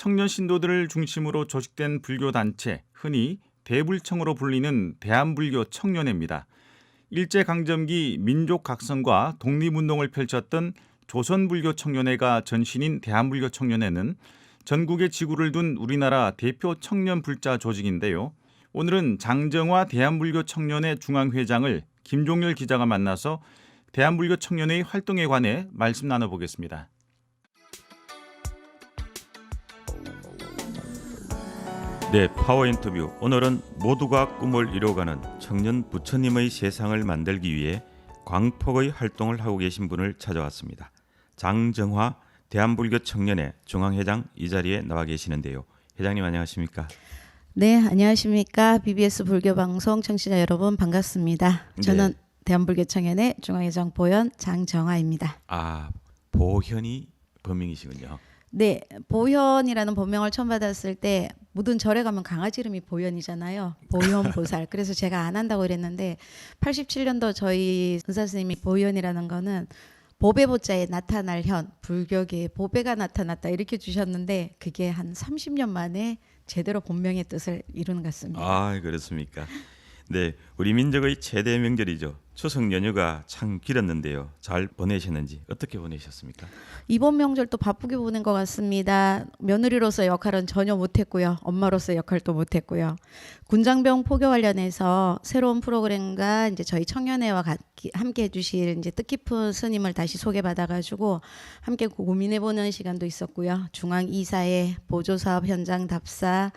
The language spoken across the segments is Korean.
청년 신도들을 중심으로 조직된 불교 단체, 흔히 대불청으로 불리는 대한불교 청년회입니다. 일제강점기 민족 각성과 독립운동을 펼쳤던 조선불교 청년회가 전신인 대한불교 청년회는 전국의 지구를 둔 우리나라 대표 청년 불자 조직인데요. 오늘은 장정화 대한불교 청년회 중앙회장을 김종열 기자가 만나서 대한불교 청년회의 활동에 관해 말씀 나눠보겠습니다. 네, 파워 인터뷰. 오늘은 모두가 꿈을 이뤄가는 청년 부처님의 세상을 만들기 위해 광폭의 활동을 하고 계신 분을 찾아왔습니다. 장정화 대한불교 청년회 중앙회장 이 자리에 나와 계시는데요. 회장님 안녕하십니까? 네, 안녕하십니까? BBS 불교방송 청취자 여러분 반갑습니다. 저는 네. 대한불교 청년회 중앙회장 보현 장정화입니다. 아, 보현이 본명이시군요. 네, 보현이라는 본명을 처음 받았을 때 모든 절에 가면 강아지 이름이 보현이잖아요. 보현보살. 그래서 제가 안 한다고 그랬는데 87년도 저희 은사 스님이 보현이라는 거는 보배 보자에 나타날 현, 불교계에 보배가 나타났다 이렇게 주셨는데 그게 한 30년 만에 제대로 본명의 뜻을 이루는 것 같습니다. 아, 그렇습니까? 네, 우리 민족의 최대 명절이죠. 추석 연휴가 참 길었는데요. 잘 보내셨는지 어떻게 보내셨습니까? 이번 명절도 바쁘게 보낸 것 같습니다. 며느리로서 역할은 전혀 못했고요. 엄마로서 역할도 못했고요. 군장병 포교 관련해서 새로운 프로그램과 이제 저희 청년회와 함께 해주실 이제 뜻깊은 스님을 다시 소개받아가지고 함께 고민해보는 시간도 있었고요. 중앙 이사회, 보조사업 현장 답사,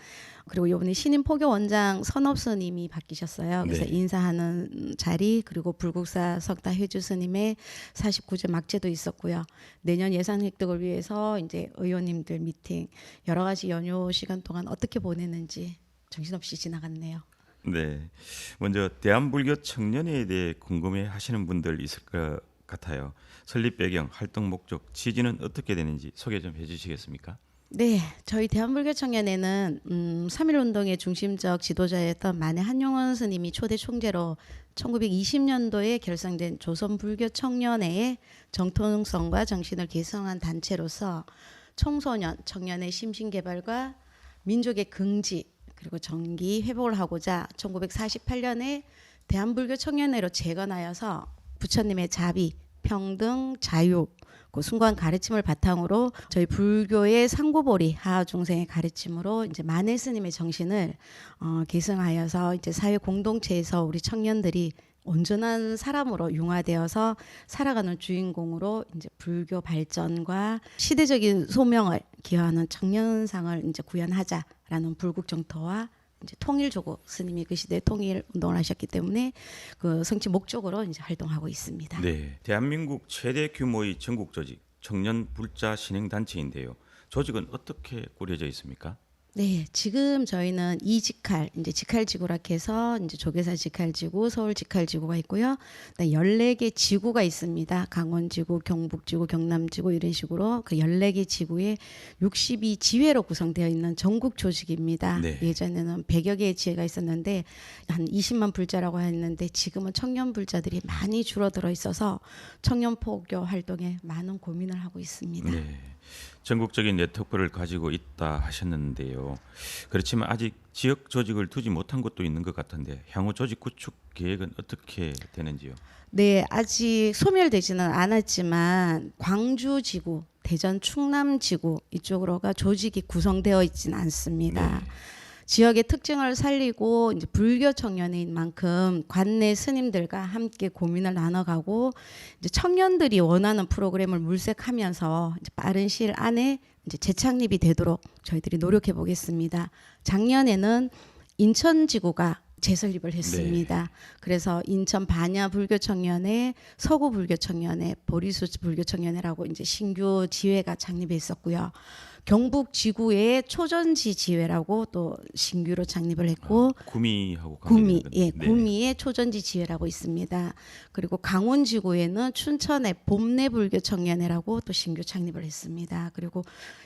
그리고 이번에 신임 포교 원장 선업 스님이 바뀌셨어요. 그래서 네. 인사하는 자리, 그리고 불국사 석다 회주 스님의 49제 막제도 있었고요. 내년 예산 획득을 위해서 이제 의원님들 미팅, 여러 가지 연휴 시간 동안 어떻게 보냈는지 정신없이 지나갔네요. 네, 먼저 대한불교 청년회에 대해 궁금해하시는 분들 있을 것 같아요. 설립 배경, 활동 목적, 취지는 어떻게 되는지 소개 좀 해주시겠습니까? 네, 저희 대한불교 청년회는 3.1운동의 중심적 지도자였던 만해 한용원 스님이 초대 총재로 1920년도에 결성된 조선불교 청년회의 정통성과 정신을 계승한 단체로서 청소년, 청년의 심신개발과 민족의 긍지 그리고 정기 회복을 하고자 1948년에 대한불교 청년회로 재건하여서 부처님의 자비, 평등, 자유, 그 숭고한 가르침을 바탕으로 저희 불교의 상고보리 하하 중생의 가르침으로 이제 만해 스님의 정신을 계승하여서 이제 사회 공동체에서 우리 청년들이 온전한 사람으로 융화되어서 살아가는 주인공으로 이제 불교 발전과 시대적인 소명을 기여하는 청년상을 이제 구현하자라는 불국정토와 이제 통일조국 스님이 그 시대 통일 운동을 하셨기 때문에 그 성취 목적으로 이제 활동하고 있습니다. 네, 대한민국 최대 규모의 전국 조직 청년 불자 신행 단체인데요. 조직은 어떻게 꾸려져 있습니까? 네, 지금 저희는 이직할, 이제 직할지구라 해서 이제 조계사 직할지구, 서울 직할지구가 있고요. 14개 지구가 있습니다. 강원지구, 경북지구, 경남지구 이런 식으로 그 14개 지구에 62지회로 구성되어 있는 전국 조직입니다. 네. 예전에는 100여 개의 지회가 있었는데 한 20만 불자라고 했는데 지금은 청년 불자들이 많이 줄어들어 있어서 청년 포교 활동에 많은 고민을 하고 있습니다. 네, 전국적인 네트워크를 가지고 있다 하셨는데요. 그렇지만 아직 지역 조직을 두지 못한 곳도 있는 것 같은데 향후 조직 구축 계획은 어떻게 되는지요? 네, 아직 소멸되지는 않았지만 광주 지구, 대전 충남 지구 이쪽으로가 조직이 구성되어 있지는 않습니다. 네. 지역의 특징을 살리고 이제 불교 청년인 만큼 관내 스님들과 함께 고민을 나눠가고 이제 청년들이 원하는 프로그램을 물색하면서 이제 빠른 시일 안에 이제 재창립이 되도록 저희들이 노력해 보겠습니다. 작년에는 인천 지구가 재설립을 했습니다. 그래서 인천 반야 불교 청년회, 서구 불교 청년회, 보리수 불교 청년회라고 이제 신규 지회가 창립했었고요. 경북 지구의 초전지 지회라고 또 신규로 창립을 했고 구미하고 구미, 관계되는 예, 건데. 구미의 초전지 지회라고 있습니다. 그리고 강원 지구에는 춘천의 봄내 불교 청년회라고 또 신규 창립을 했습니다. 그리고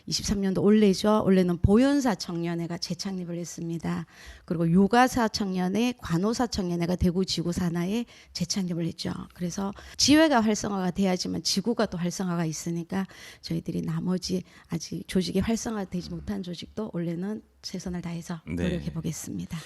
23년도 올해죠. 올해는 보현사 청년회가 재창립을 했습니다. 그리고 유가사 청년회, 관호사 청년회가 대구 지구 산하에 재창립을 했죠. 그래서 지회가 활성화가 돼야지만 지구가 또 활성화가 있으니까 저희들이 나머지 아직 조직 조직이 활성화되지 못한 조직도 원래는 최선을 다해서 네. 노력해 보겠습니다.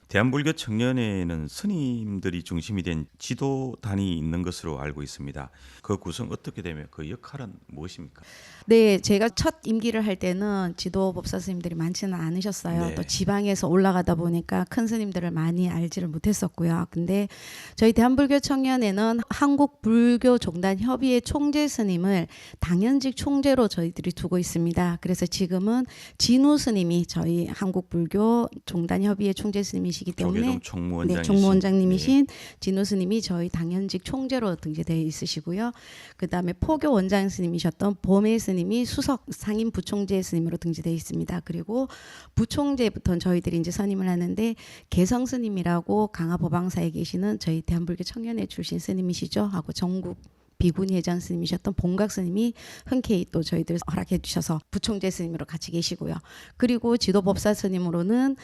대한불교 청년회에는 스님들이 중심이 된 지도단이 있는 것으로 알고 있습니다. 그 구성 어떻게 되며 그 역할은 무엇입니까? 네, 제가 첫 임기를 할 때는 지도 법사 스님들이 많지는 않으셨어요. 네. 또 지방에서 올라가다 보니까 큰 스님들을 많이 알지를 못했었고요. 근데 저희 대한불교 청년회는 한국불교종단협의회 총재 스님을 당연직 총재로 저희들이 두고 있습니다. 그래서 지금은 진우 스님이 저희 한국불교종단협의회 총재 스님이시기 때문에 조계종 총무원장이신 네, 총무원장님이신 진우 스님이 저희 당연직 총재로 등재되어 있으시고요. 그다음에 포교 원장 스님이셨던 보매 스님이 수석 상임 부총재 스님으로 등재되어 있습니다. 그리고 부총재부터는 저희들이 이제 선임을 하는데 개성 스님이라고 강화 법왕사에 계시는 저희 대한불교 청년회 출신 스님이시죠. 하고 전국 비구니 회장 스님이셨던 봉각 스님이 흔쾌히 또 저희들 허락해 주셔서 부총재 스님으로 같이 계시고요. 그리고 지도법사 스님으로는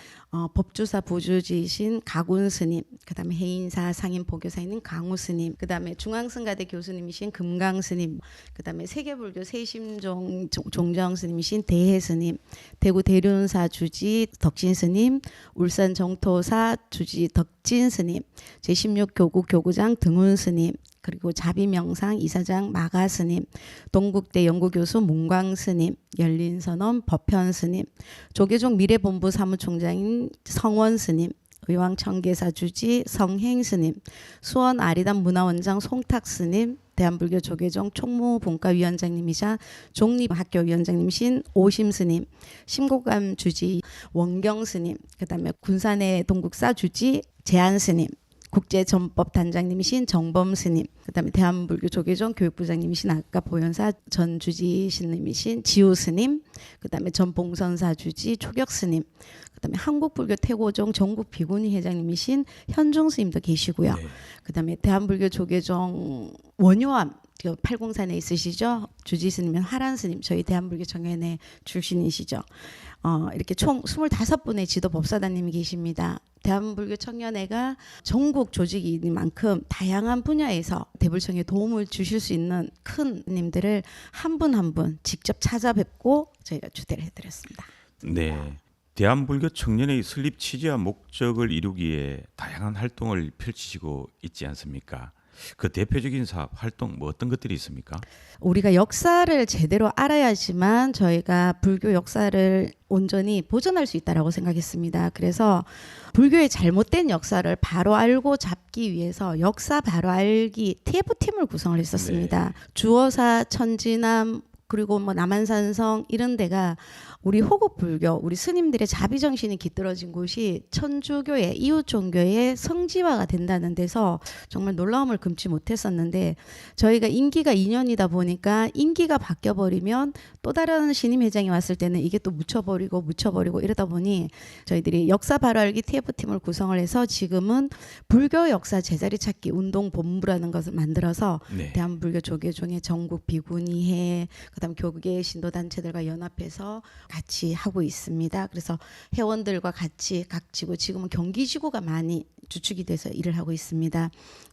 법주사 부주지이신 가군 스님, 그다음에 해인사 상임 보교사인 강우 스님, 그다음에 중앙승가대 교수님이신 금강 스님, 그다음에 세계불교 세심종 종정 스님이신 대해 스님, 대구 대륜사 주지 덕진 스님, 울산 정토사 주지 덕진 스님, 제16교구 교구장 등훈 스님, 그리고 자비명상 이사장 마가 스님, 동국대 연구교수 문광 스님, 열린선언 법현 스님, 조계종 미래본부 사무총장인 성원 스님, 의왕청계사 주지 성행 스님, 수원 아리담 문화원장 송탁 스님, 대한불교 조계종 총무본과위원장님이자 종립학교위원장님이신 오심 스님, 심곡감 주지 원경 스님, 그다음에 군산의 동국사 주지 제한 스님, 국제전법단장님이신 정범 스님, 그다음에 대한불교 조계종 교육부장님이신 아까 보현사 전 주지 스님이신 지우 스님, 그다음에 전 봉선사 주지 초격 스님, 그다음에 한국불교 태고종 전국 비구니 회장님이신 현중 스님도 계시고요. 네. 그다음에 대한불교 조계종 원효암 그 팔공산에 있으시죠. 주지 스님은 하란 스님, 저희 대한불교 청년회 출신이시죠. 이렇게 총 25분의 지도 법사단님이 계십니다. 대한불교 청년회가 전국 조직인 만큼 다양한 분야에서 대불청에 도움을 주실 수 있는 큰 님들을 한 분 한 분 직접 찾아뵙고 저희가 주대를 해드렸습니다. 네. 대한불교 청년회의 설립 취지와 목적을 이루기에 다양한 활동을 펼치시고 있지 않습니까? 그 대표적인 사업 활동 뭐 어떤 것들이 있습니까? 우리가 역사를 제대로 알아야지만 저희가 불교 역사를 온전히 보존할 수 있다라고 생각했습니다. 그래서 불교의 잘못된 역사를 바로 알고 잡기 위해서 역사 바로 알기 TF팀을 구성을 했었습니다. 네. 주어사, 천지남, 그리고 뭐 남한산성 이런 데가 우리 호국 불교, 우리 스님들의 자비 정신이 깃들어진 곳이 천주교의 이웃 종교의 성지화가 된다는 데서 정말 놀라움을 금치 못했었는데 저희가 임기가 2년이다 보니까 임기가 바뀌어 버리면 또 다른 신임 회장이 왔을 때는 이게 또 묻혀버리고 이러다 보니 저희들이 역사 바로 알기 TF팀을 구성을 해서 지금은 불교 역사 제자리 찾기 운동 본부라는 것을 만들어서 네. 대한불교 조계종의 전국 비구니회, 그다음 교계 신도 단체들과 연합해서 같이 하고 있습니다. 그래서 회원들과 같이 각 지구, 지금은 경기지구가 많이 주축이 돼서 일을 하고 있습니다.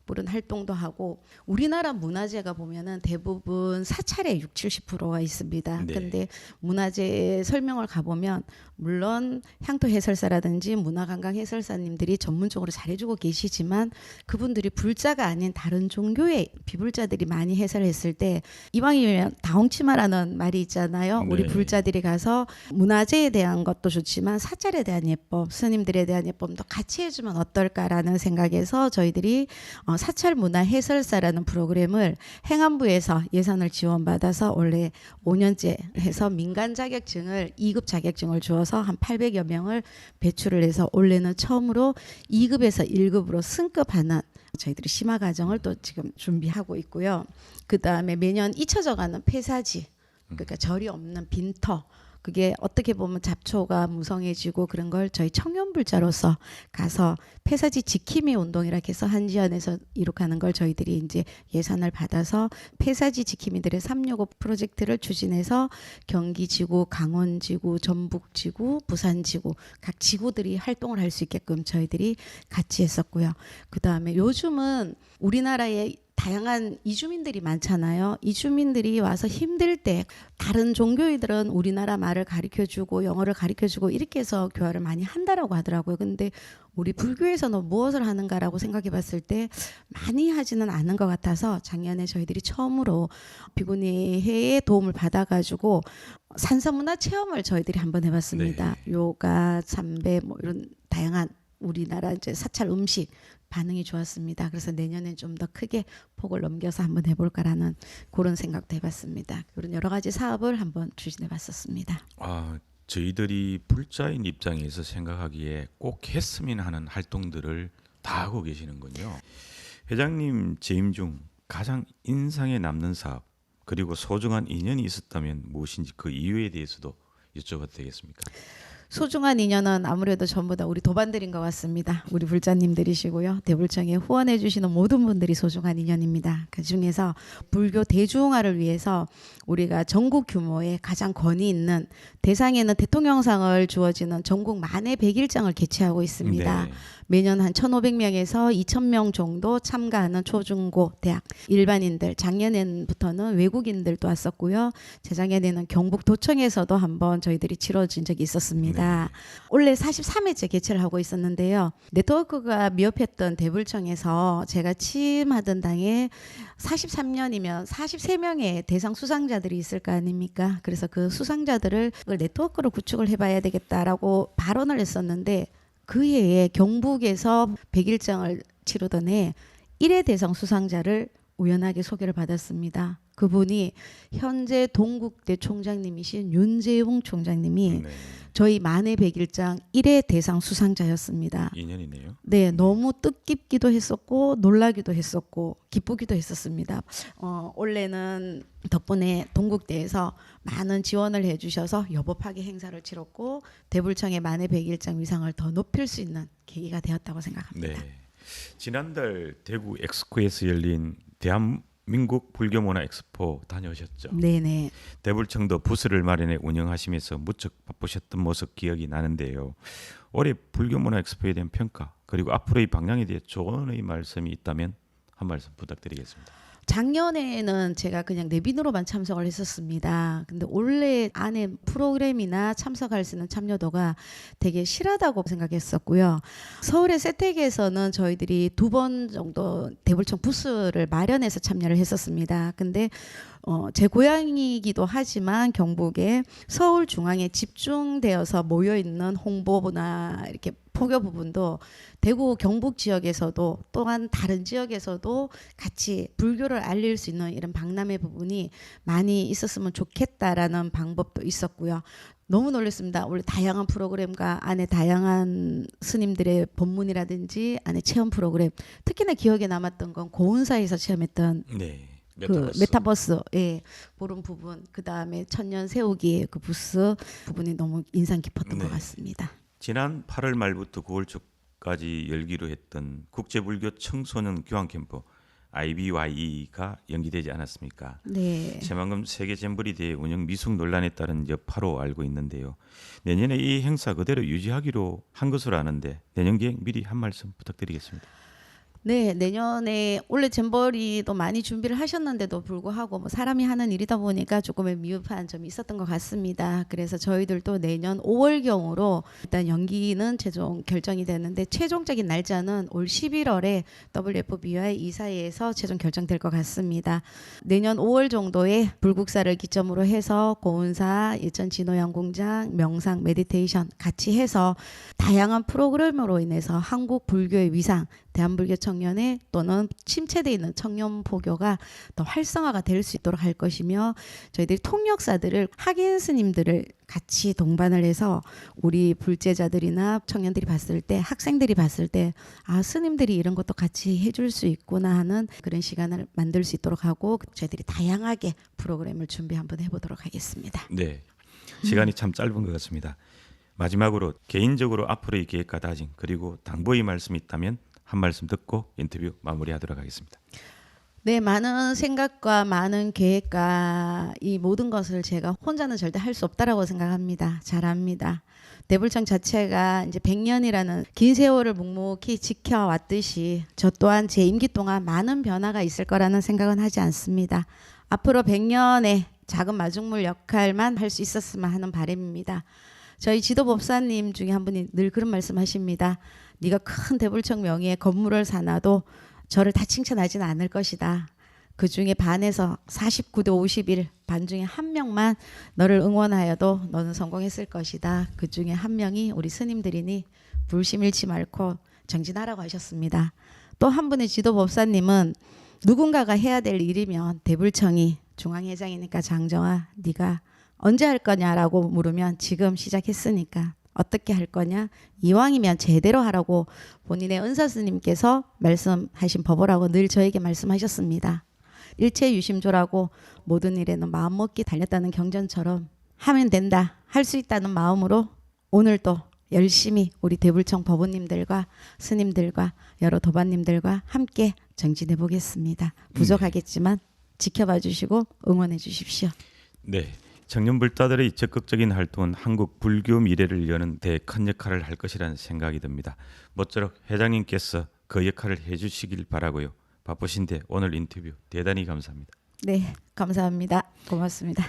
물론 활동도 하고 우리나라 문화재가 보면은 대부분 사찰에 60-70%가 있습니다. 네. 근데 문화재 설명을 가보면 물론 향토 해설사라든지 문화관광 해설사님들이 전문적으로 잘해주고 계시지만 그분들이 불자가 아닌 다른 종교의 비불자들이 많이 해설을 했을 때 이왕이면 다홍치마라는 말이 있잖아요. 우리 네. 불자들이 가서 문화재에 대한 것도 좋지만 사찰에 대한 예법, 스님들에 대한 예법도 같이 해주면 어떨까라는 생각에서 저희들이 사찰 문화 해설사라는 프로그램을 행안부에서 예산을 지원받아서 원래 5년째 해서 민간 자격증을 2급 자격증을 주어서 한 800여 명을 배출을 해서 올해는 처음으로 2급에서 1급으로 승급하는 저희들이 심화 과정을 또 지금 준비하고 있고요. 그 다음에 매년 잊혀져가는 폐사지, 그러니까 절이 없는 빈터, 그게 어떻게 보면 잡초가 무성해지고 그런 걸 저희 청년불자로서 가서 폐사지 지킴이 운동이라 해서 한지연에서 이룩하는 걸 저희들이 이제 예산을 받아서 폐사지 지킴이들의 365 프로젝트를 추진해서 경기지구, 강원지구, 전북지구, 부산지구 각 지구들이 활동을 할 수 있게끔 저희들이 같이 했었고요. 그 다음에 요즘은 우리나라의 다양한 이주민들이 많잖아요. 이주민들이 와서 힘들 때 다른 종교인들은 우리나라 말을 가르쳐주고 영어를 가르쳐주고 이렇게 해서 교화를 많이 한다라고 하더라고요. 근데 우리 불교에서는 무엇을 하는가라고 생각해 봤을 때 많이 하지는 않은 것 같아서 작년에 저희들이 처음으로 비구니회의 도움을 받아가지고 산서문화 체험을 저희들이 한번 해봤습니다. 요가, 참배 뭐 이런 다양한 우리나라 이제 사찰 음식 반응이 좋았습니다. 그래서 내년에 좀 더 크게 폭을 넘겨서 한번 해볼까라는 그런 생각도 해봤습니다. 그런 여러 가지 사업을 한번 추진해봤었습니다. 저희들이 불자인 입장에서 생각하기에 꼭 했으면 하는 활동들을 다 하고 계시는군요. 회장님 재임 중 가장 인상에 남는 사업 그리고 소중한 인연이 있었다면 무엇인지 그 이유에 대해서도 여쭤봐도 되겠습니까? 소중한 인연은 아무래도 전부 다 우리 도반들인 것 같습니다. 우리 불자님들이시고요. 대불청에 후원해 주시는 모든 분들이 소중한 인연입니다. 그중에서 불교 대중화를 위해서 우리가 전국 규모의 가장 권위 있는 대상에는 대통령상을 주어지는 전국 만해 100일장을 개최하고 있습니다. 네. 매년 한 1,500명에서 2,000명 정도 참가하는 초중고 대학 일반인들, 작년부터는 외국인들도 왔었고요. 재작년에는 경북도청에서도 한번 저희들이 치러진 적이 있었습니다. 원래 43회째 개최를 하고 있었는데요. 네트워크가 미흡했던 대불청에서 제가 취임하던 당에 43년이면 43명의 대상 수상자들이 있을 거 아닙니까? 그래서 그 수상자들을 네트워크로 구축을 해봐야 되겠다라고 발언을 했었는데 그 해에 경북에서 100일장을 치르던 해 1회 대상 수상자를 우연하게 소개를 받았습니다. 그분이 현재 동국대 총장님이신 윤재웅 총장님이 저희 만해 100일장 1회 대상 수상자였습니다. 인연이네요. 네, 너무 뜻깊기도 했었고 놀라기도 했었고 기쁘기도 했었습니다. 원래는 덕분에 동국대에서 많은 지원을 해주셔서 여법하게 행사를 치렀고 대불청의 만해 100일장 위상을 더 높일 수 있는 계기가 되었다고 생각합니다. 네. 지난달 대구 엑스코에서 열린 대한민국 불교문화 엑스포 다녀오셨죠? 네네. 대불청도 부스를 마련해 운영하시면서 무척 바쁘셨던 모습 기억이 나는데요. 올해 불교문화 엑스포에 대한 평가 그리고 앞으로의 방향에 대해 조언의 말씀이 있다면 한 말씀 부탁드리겠습니다. 작년에는 제가 그냥 내빈으로만 참석을 했었습니다. 근데 올해 안에 프로그램이나 참석할 수 있는 참여도가 되게 실하다고 생각했었고요. 서울의 세택에서는 저희들이 2번 정도 대불청 부스를 마련해서 참여를 했었습니다. 근데 제 고향이기도 하지만 경북에 서울 중앙에 집중되어서 모여 있는 홍보나 이렇게 포교 부분도 대구 경북 지역에서도 또한 다른 지역에서도 같이 불교를 알릴 수 있는 이런 박람회 부분이 많이 있었으면 좋겠다라는 방법도 있었고요. 너무 놀랐습니다. 원래 다양한 프로그램과 안에 다양한 스님들의 법문이라든지 안에 체험 프로그램, 특히나 기억에 남았던 건 고운사에서 체험했던 그 메타버스 그런 부분, 그 다음에 천년 세우기 그 부스 부분이 너무 인상 깊었던 것 같습니다. 지난 8월 말부터 9월 초까지 열기로 했던 국제불교 청소년 교환 캠프 IBYE가 연기되지 않았습니까? 네. 새만금 세계 잼버리 대회 운영 미숙 논란에 따른 여파로 알고 있는데요. 내년에 이 행사 그대로 유지하기로 한 것으로 아는데 내년 계획 미리 한 말씀 부탁드리겠습니다. 네, 내년에 원래 잼버리도 많이 준비를 하셨는데도 불구하고 뭐 사람이 하는 일이다 보니까 조금의 미흡한 점이 있었던 것 같습니다. 그래서 저희들도 내년 5월경으로 일단 연기는 최종 결정이 됐는데 최종적인 날짜는 올 11월에 WFBY 이사회에서 최종 결정될 것 같습니다. 내년 5월 정도에 불국사를 기점으로 해서 고운사, 예천 진호양공장, 명상, 메디테이션 같이 해서 다양한 프로그램으로 인해서 한국 불교의 위상, 대한불교 청년회 또는 침체되어 있는 청년 포교가 더 활성화가 될 수 있도록 할 것이며 저희들이 통역사들을 학인 스님들을 같이 동반을 해서 우리 불제자들이나 청년들이 봤을 때 학생들이 봤을 때 스님들이 이런 것도 같이 해줄 수 있구나 하는 그런 시간을 만들 수 있도록 하고 저희들이 다양하게 프로그램을 준비 한번 해보도록 하겠습니다. 네, 시간이 참 짧은 것 같습니다. 마지막으로 개인적으로 앞으로의 계획과 다짐 그리고 당부의 말씀이 있다면 한 말씀 듣고 인터뷰 마무리하도록 하겠습니다. 네, 많은 생각과 많은 계획과 이 모든 것을 제가 혼자는 절대 할 수 없다라고 생각합니다. 잘합니다. 대불청 자체가 이제 100년이라는 긴 세월을 묵묵히 지켜왔듯이 저 또한 제 임기 동안 많은 변화가 있을 거라는 생각은 하지 않습니다. 앞으로 100년의 작은 마중물 역할만 할 수 있었으면 하는 바람입니다. 저희 지도법사님 중에 한 분이 늘 그런 말씀하십니다. 네가 큰 대불청 명의의 건물을 사놔도 저를 다 칭찬하지는 않을 것이다. 그 중에 반에서 49대 51, 반 중에 한 명만 너를 응원하여도 너는 성공했을 것이다. 그 중에 한 명이 우리 스님들이니 불심 잃지 말고 정진하라고 하셨습니다. 또 한 분의 지도법사님은 누군가가 해야 될 일이면 대불청이 중앙회장이니까 장정아 네가 언제 할 거냐라고 물으면 지금 시작했으니까 어떻게 할 거냐? 이왕이면 제대로 하라고 본인의 은사 스님께서 말씀하신 법이라고 늘 저에게 말씀하셨습니다. 일체유심조라고 모든 일에는 마음먹기 달렸다는 경전처럼 하면 된다, 할 수 있다는 마음으로 오늘도 열심히 우리 대불청 법원님들과 스님들과 여러 도반님들과 함께 정진해 보겠습니다. 부족하겠지만 지켜봐 주시고 응원해 주십시오. 네. 청년 불자들의 적극적인 활동은 한국 불교 미래를 여는 대 큰 역할을 할 것이라는 생각이 듭니다. 모쪼록 회장님께서 그 역할을 해주시길 바라고요. 바쁘신데 오늘 인터뷰 대단히 감사합니다. 네, 감사합니다. 고맙습니다.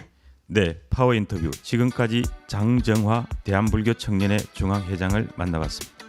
네, 파워 인터뷰 지금까지 장정화 대한불교청년회 중앙회장을 만나봤습니다.